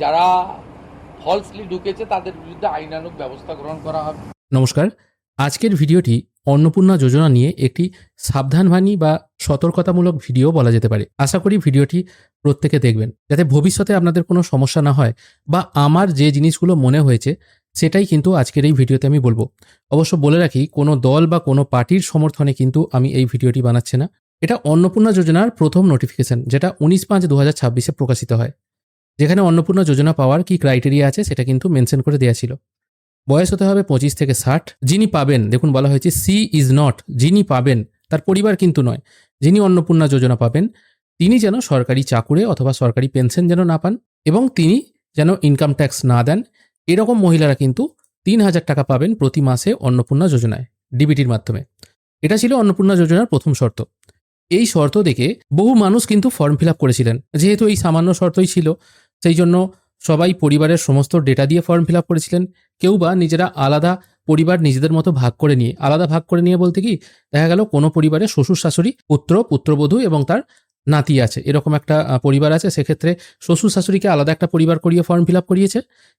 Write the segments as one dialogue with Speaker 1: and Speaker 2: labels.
Speaker 1: যারা ফলসলি ঢুকেছে তাদের বিরুদ্ধে আইনানুগ ব্যবস্থা গ্রহণ করা হবে।
Speaker 2: নমস্কার, আজকের ভিডিওটি অন্নপূর্ণা যোজনা নিয়ে একটি সাবধানবাণী বা সতর্কতামূলক ভিডিও বলা যেতে পারে। আশা করি ভিডিওটি প্রত্যেকে দেখবেন, যাতে ভবিষ্যতে আপনাদের কোনো সমস্যা না হয়, বা আমার যে জিনিসগুলো মনে হয়েছে সেটাই কিন্তু আজকের এই ভিডিওতে আমি বলবো। অবশ্য বলে রাখি, কোনো দল বা কোনো পার্টির সমর্থনে কিন্তু আমি এই ভিডিওটি বানাচ্ছি না। এটা অন্নপূর্ণা যোজনার প্রথম নোটিফিকেশন, যেটা 19/5/2026 প্রকাশিত হয়, যেখানে অন্নপূর্ণা যোজনা পাওয়ার কি ক্রাইটেরিয়া আছে সেটা কিন্তু মেনশন করে দেওয়া ছিল। বয়স হতে হবে 25 থেকে 60। যিনি পাবেন, দেখুন বলা হয়েছে সি ইজ নট, যিনি পাবেন তার পরিবার কিন্তু নয়, যিনি অন্নপূর্ণা যোজনা পাবেন তিনি যেন সরকারি চাকুরে অথবা সরকারি পেনশন যেন না পান, এবং তিনি যেন ইনকাম ট্যাক্স না দেন। এরকম মহিলারা কিন্তু 3,000 টাকা পাবেন প্রতি মাসে অন্নপূর্ণা যোজনায়, ডিবিটির মাধ্যমে। এটা ছিল অন্নপূর্ণা যোজনার প্রথম শর্ত। এই শর্ত দেখে বহু মানুষ কিন্তু ফর্ম ফিল আপ করেছিলেন। যেহেতু এই সামান্য শর্তই ছিল, সেই জন্য সবাই পরিবারের সমস্ত ডেটা দিয়ে ফর্ম ফিল আপ করেছিলেন। কেউ বা নিজেরা আলাদা পরিবার নিজেদের মতো ভাগ করে নিয়ে, আলাদা ভাগ করে নিয়ে বলতে কি, দেখা গেল কোনো পরিবারে শ্বশুর শাশুড়ি, পুত্র পুত্রবধূ এবং তার নাতি আছে, এরকম একটা পরিবার আছে। সেক্ষেত্রে শ্বশুর শাশুড়িকে আলাদা একটা পরিবার করিয়ে ফর্ম ফিল আপ করিয়েছে।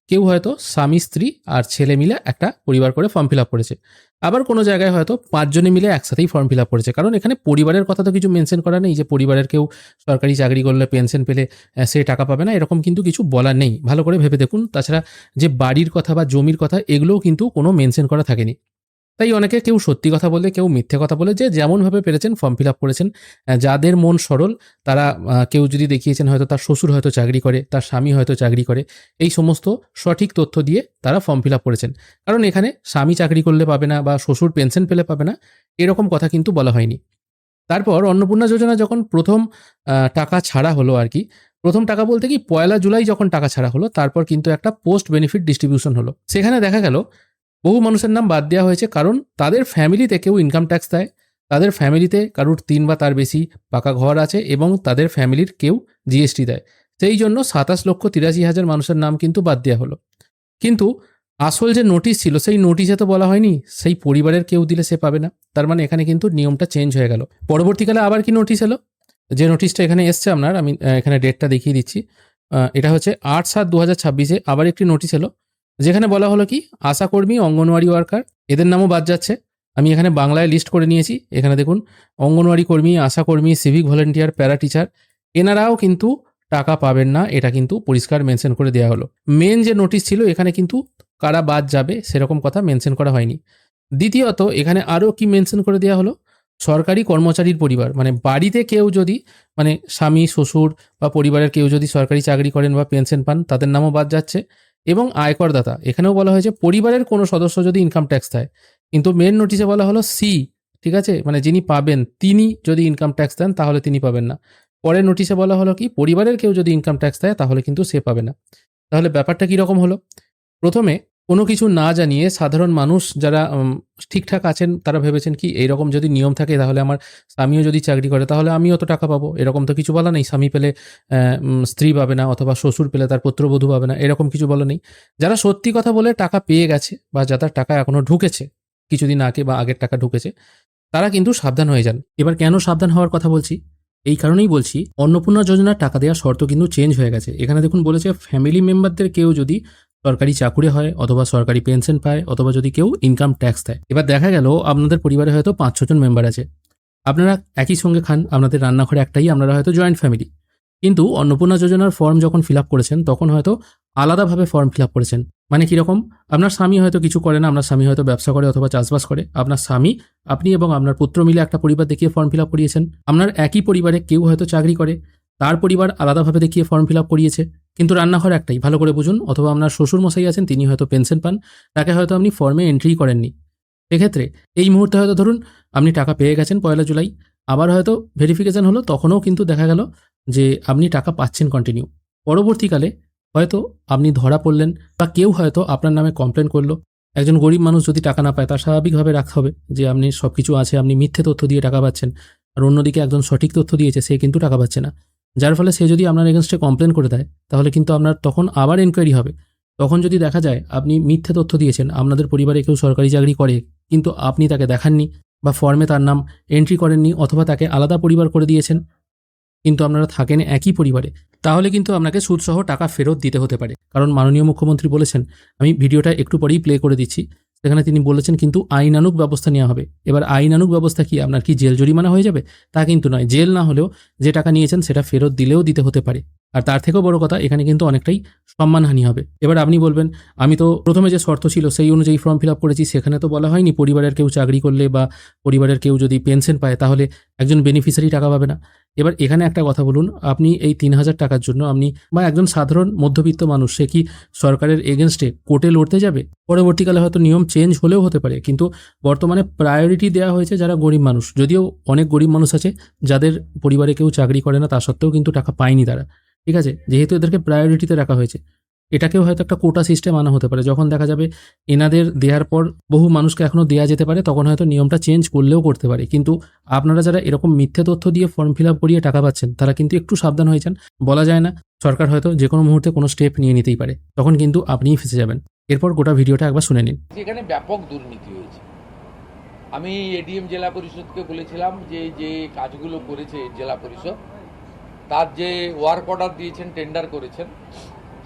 Speaker 2: কেউ হয়তো স্বামী স্ত্রী আর ছেলে মিলে একটা পরিবার করে ফর্ম ফিল আপ করেছে। আবার কোনো জায়গায় হয়তো 5 জনে মিলে একসাথেই ফর্ম ফিল আপ করেছে, কারণ এখানে পরিবারের কথা তো কিছু মেনশন করা নেই যে পরিবারের কেউ সরকারি চাকরি করলে পেনশন পেলে সে টাকা পাবে না, এরকম কিন্তু কিছু বলা নেই। ভালো করে ভেবে দেখুন। তাছাড়া যে বাড়ির কথা বা জমির কথা, এগুলোও কিন্তু কোনো মেনশন করা থাকেনি। তাই অনেকে কেউ সত্যি কথা বলে, কেউ মিথ্যে কথা বলে, যে যেমনভাবে পেরেছেন ফর্ম ফিল আপ করেছেন। যাদের মন সরল তারা, কেউ যদি দেখিয়েছেন হয়তো তার শ্বশুর হয়তো চাকরি করে, তার স্বামী হয়তো চাকরি করে, এই সমস্ত সঠিক তথ্য দিয়ে তারা ফর্ম ফিল আপ করেছেন। কারণ এখানে স্বামী চাকরি করলে পাবে না বা শ্বশুর পেনশন পেলে পাবে না, এরকম কথা কিন্তু বলা হয়নি। তারপর অন্নপূর্ণা যোজনা যখন প্রথম টাকা ছাড়া হলো আর কি, প্রথম টাকা বলতে কি 1 জুলাই যখন টাকা ছাড়া হলো, তারপর কিন্তু একটা পোস্ট বেনিফিট ডিস্ট্রিবিউশন হলো। সেখানে দেখা গেল বহু মানুষের নাম বাদ দেওয়া হয়েছে, কারণ তাদের ফ্যামিলিতে কেউ ইনকাম ট্যাক্স দেয়, তাদের ফ্যামিলিতে কারুর 3 বা তার বেশি পাকা ঘর আছে, এবং তাদের ফ্যামিলির কেউ জিএসটি দেয়। সেই জন্য 27,83,000 মানুষের নাম কিন্তু বাদ দেওয়া হলো। কিন্তু আসল যে নোটিশ ছিল, সেই নোটিশে তো বলা হয়নি সেই পরিবারের কেউ দিলে সে পাবে না। তার মানে এখানে কিন্তু নিয়মটা চেঞ্জ হয়ে গেল। পরবর্তীকালে আবার কি নোটিশ এলো, যে নোটিশটা এখানে এসছে আপনার, আমি এখানে ডেটটা দেখিয়ে দিচ্ছি। এটা হচ্ছে 8/7/2026 আবার একটি নোটিশ এলো, যেখানে বলা হলো কি, আশাকর্মী, অঙ্গনওয়াড়ি ওয়ার্কার, এদের নামও বাদ যাচ্ছে। আমি এখানে বাংলায় লিস্ট করে নিয়েছি। এখানে দেখুন, অঙ্গনওয়াড়ি কর্মী, আশাকর্মী, সিভিক ভলেন্টিয়ার, প্যারা টিচার, এনারাও কিন্তু টাকা পাবেন না। এটা কিন্তু পরিষ্কার মেনশন করে দেওয়া হলো। মেন যে নোটিশ ছিল এখানে কিন্তু কারা বাদ যাবে সেরকম কথা মেনশন করা হয়নি। দ্বিতীয়ত, এখানে আরও কি মেনশন করে দেওয়া হলো, সরকারি কর্মচারীর পরিবার, মানে বাড়িতে কেউ যদি, মানে স্বামী শ্বশুর বা পরিবারের কেউ যদি সরকারি চাকরি করেন বা পেনশন পান, তাদের নামও বাদ যাচ্ছে। এবং আয়করদাতা, এখানেও বলা হয়েছে পরিবারের কোনো সদস্য যদি ইনকাম ট্যাক্স দেয়, কিন্তু মেন নোটিশে বলা হলো সি, ঠিক আছে, মানে যিনি পাবেন তিনি যদি ইনকাম ট্যাক্স দেন তাহলে তিনি পাবেন না। পরের নোটিশে বলা হলো কি, পরিবারের কেউ যদি ইনকাম ট্যাক্স দেয় তাহলে কিন্তু সে পাবে না। তাহলে ব্যাপারটা কীরকম হলো? প্রথমে কোনো কিছু না জানিয়ে সাধারণ মানুষ যারা ঠিকঠাক আছেন, তারা ভেবেছেন কি, এইরকম যদি নিয়ম থাকে তাহলে আমার স্বামীও যদি চাকরি করে তাহলে আমিও তো টাকা পাবো। এরকম তো কিছু বলা নেই, স্বামী পেলে স্ত্রী পাবে না, অথবা শ্বশুর পেলে তার পুত্রবধূ পাবে না, এরকম কিছু বলা নেই। যারা সত্যি কথা বলে টাকা পেয়ে গেছে, বা যাদের টাকা এখনো ঢুকেছে, কিছুদিন আগে বা আগের টাকা ঢুকেছে, তারা কিন্তু সাবধান হয়ে যান। এবার কেন সাবধান হওয়ার কথা বলছি, এই কারণেই বলছি, অন্নপূর্ণা যোজনার টাকা দেওয়ার শর্ত কিন্তু চেঞ্জ হয়ে গেছে। এখানে দেখুন বলেছে, ফ্যামিলি মেম্বারদের কেউ যদি সরকারি চাকুরে হয়, অথবা সরকারি পেনশন পায়, অথবা যদি কেউ ইনকাম ট্যাক্স দেয়। এবার দেখা গেল আপনাদের পরিবারে হয়তো 5-6 জন মেম্বার আছে, আপনারা একই সঙ্গে খান, আপনাদের রান্নাঘরে একটাই, আপনারা হয়তো জয়েন্ট ফ্যামিলি। কিন্তু অন্নপূর্ণা যোজনার ফর্ম যখন ফিল আপ করেছেন, তখন হয়তো আলাদাভাবে ফর্ম ফিল আপ করেছেন। মানে কীরকম, আপনার স্বামী হয়তো কিছু করে না, আপনার স্বামী হয়তো ব্যবসা করে অথবা চাষবাস করে, আপনার স্বামী, আপনি এবং আপনার পুত্র মিলে একটা পরিবার দেখিয়ে ফর্ম ফিল আপ করিয়েছেন। আপনার একই পরিবারে কেউ হয়তো চাকরি করে, তার পরিবার আলাদাভাবে দেখিয়ে ফর্ম ফিল আপ করিয়েছে, কিন্তু রান্নাঘর একটাই, ভালো করে বুঝুন। অথবা আপনার শ্বশুর মশাই আছেন, তিনি হয়তো পেনশন পান, তাকে হয়তো আপনি ফর্মে এন্ট্রি করেননি। সেক্ষেত্রে এই মুহূর্তে হয়তো ধরুন আপনি টাকা পেয়ে গেছেন 1 জুলাই, আবার হয়তো ভেরিফিকেশন হলো, তখনও কিন্তু দেখা গেল যে আপনি টাকা পাচ্ছেন কন্টিনিউ। পরবর্তীকালে হয়তো আপনি ধরা পড়লেন, বা কেউ হয়তো আপনার নামে কমপ্লেন করলো। একজন গরিব মানুষ যদি টাকা না পায়, তার স্বাভাবিকভাবে রাখতে হবে যে আপনি সব কিছু আছে, আপনি মিথ্যে তথ্য দিয়ে টাকা পাচ্ছেন, আর অন্যদিকে একজন সঠিক তথ্য দিয়েছে, সে কিন্তু টাকা পাচ্ছে না। যার ফলে সে যদি আপনার এগেনস্টে কমপ্লেন করে দেয়, তাহলে কিন্তু আপনার তখন আবার এনকোয়ারি হবে। তখন যদি দেখা যায় আপনি মিথ্যে তথ্য দিয়েছেন, আপনাদের পরিবারে কেউ সরকারি চাকরি করে কিন্তু আপনি তাকে দেখাননি, বা ফর্মে তার নাম এন্ট্রি করেননি, অথবা তাকে আলাদা পরিবার করে দিয়েছেন, কিন্তু আপনারা থাকেন একই পরিবারে, তাহলে কিন্তু আপনাকে সুদসহ টাকা ফেরত দিতে হতে পারে। কারণ মাননীয় মুখ্যমন্ত্রী বলেছেন, আমি ভিডিওটা একটু পরেই প্লে করে দিচ্ছি, সেখানে তিনি বলেছেন কিন্তু আইনানুগ ব্যবস্থা নেওয়া হবে। এবার আইনানুগ ব্যবস্থা কি, আপনার কি জেল জরিমানা হয়ে যাবে? তা কিন্তু নয়, জেল না হলেও যে টাকা নিয়েছেন সেটা ফেরত দিলেও দিতে হতে পারে। আর তার থেকেও বড় কথা, এখানে কিন্তু অনেকটাই সম্মানহানি হবে। এবার আপনি বলবেন, আমি তো প্রথমে যে শর্ত ছিল সেই অনুযায়ী ফর্ম ফিল আপ করেছি, সেখানে তো বলা হয়নি পরিবারের কেউ চাকরি করলে বা পরিবারের কেউ যদি পেনশন পায় তাহলে একজন বেনিফিশিয়ারি টাকা পাবে না। এবার এখানে একটা কথা বলুন, আপনি এই ৩,০০০ টাকার জন্য আপনি বা একজন সাধারণ মধ্যবিত্ত মানুষ সে কি সরকারের এগেনস্টে কোর্টে লড়তে যাবে? পরবর্তীকালে হয়তো নিয়ম চেঞ্জ হলেও হতে পারে, কিন্তু বর্তমানে প্রায়োরিটি দেওয়া হয়েছে যারা গরিব মানুষ। যদিও অনেক গরিব মানুষ আছে যাদের পরিবারে কেউ চাকরি করে না, তা সত্ত্বেও কিন্তু টাকা পায়নি তারা। ঠিক আছে, যেহেতু এদেরকে প্রায়োরিটিতে রাখা হয়েছে, এটাকেও হয়তো একটা কোটা সিস্টেম আনা হতে পারে। যখন দেখা যাবে এনাদের দেওয়ার পর বহু মানুষকে এখনও দেওয়া যেতে পারে, তখন হয়তো নিয়মটা চেঞ্জ করলেও করতে পারে। কিন্তু আপনারা যারা এরকম মিথ্যে তথ্য দিয়ে ফর্ম ফিল আপ করিয়ে টাকা পাচ্ছেন, তারা কিন্তু একটু সাবধান হয়ে যান। বলা যায় না, সরকার হয়তো যে কোনো মুহূর্তে কোনো স্টেপ নিয়ে নিতেই পারে, তখন কিন্তু আপনিই ফেঁসে যাবেন। এরপর গোটা ভিডিওটা একবার শুনে নিন।
Speaker 1: এখানে ব্যাপক দুর্নীতি হয়েছে। আমি এডিএম জেলা পরিষদকে বলেছিলাম যে যে কাজগুলো করেছে জেলা পরিষদ, তার যে ওয়ার্ক অর্ডার দিয়েছেন, টেন্ডার করেছেন,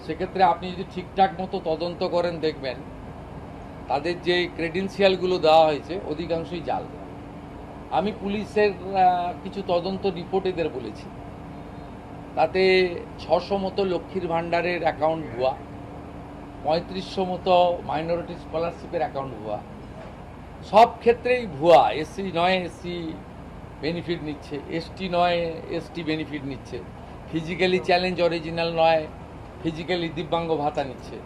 Speaker 1: সেক্ষেত্রে আপনি যদি ঠিকঠাক মতো তদন্ত করেন দেখবেন তাদের যে ক্রেডেন্সিয়ালগুলো দেওয়া হয়েছে অধিকাংশই জাল। আমি পুলিশের কিছু তদন্ত রিপোর্ট এদের বলেছি, তাতে 600 মতো লক্ষ্মীর ভাণ্ডারের অ্যাকাউন্ট ভুয়া, 3500 মতো মাইনরিটি স্কলারশিপের অ্যাকাউন্ট ভুয়া, সব ক্ষেত্রেই ভুয়া। এসসি নয় এসসি বেনিফিট নিচ্ছে, এসটি নয় এসটি বেনিফিট নিচ্ছে, ফিজিক্যালি চ্যালেঞ্জ অরিজিনাল নয় ফিজিক্যালি দিব্যাঙ্গ ভাতা নিচ্ছে।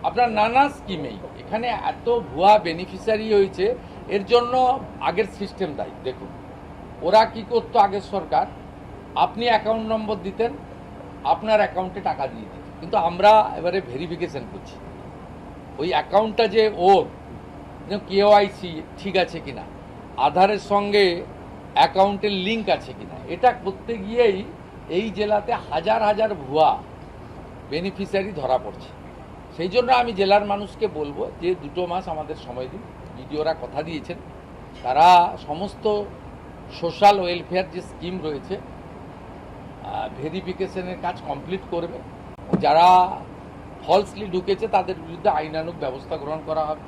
Speaker 1: আপনার নানা স্কিমেই এখানে এত ভুয়া বেনিফিশিয়ারি হয়েছে। এর জন্য আগের সিস্টেম দায়ী। দেখুন ওরা কি করতো, আগের সরকার, আপনি অ্যাকাউন্ট নম্বর দিতেন, আপনার অ্যাকাউন্টে টাকা দিয়ে দিত, কিন্তু আমরা এবারে ভেরিফিকেশন করছি ওই অ্যাকাউন্টটা যে ওর কেওআইসি ঠিক আছে কিনা, আধারের সঙ্গে অ্যাকাউন্টের লিঙ্ক আছে কিনা, এটা করতে গিয়েই এই জেলাতে হাজার হাজার ভুয়া বেনিফিশিয়ারি ধরা পড়ছে। সেই জন্য আমি জেলার মানুষকে বলবো যে 2 মাস আমাদের সময় দিন। বিডিওরা কথা দিয়েছেন, তারা সমস্ত সোশ্যাল ওয়েলফেয়ার যে স্কিম রয়েছে ভেরিফিকেশনের কাজ কমপ্লিট করবে। যারা ফলসলি ঢুকেছে তাদের বিরুদ্ধে আইনানুগ ব্যবস্থা গ্রহণ করা হবে।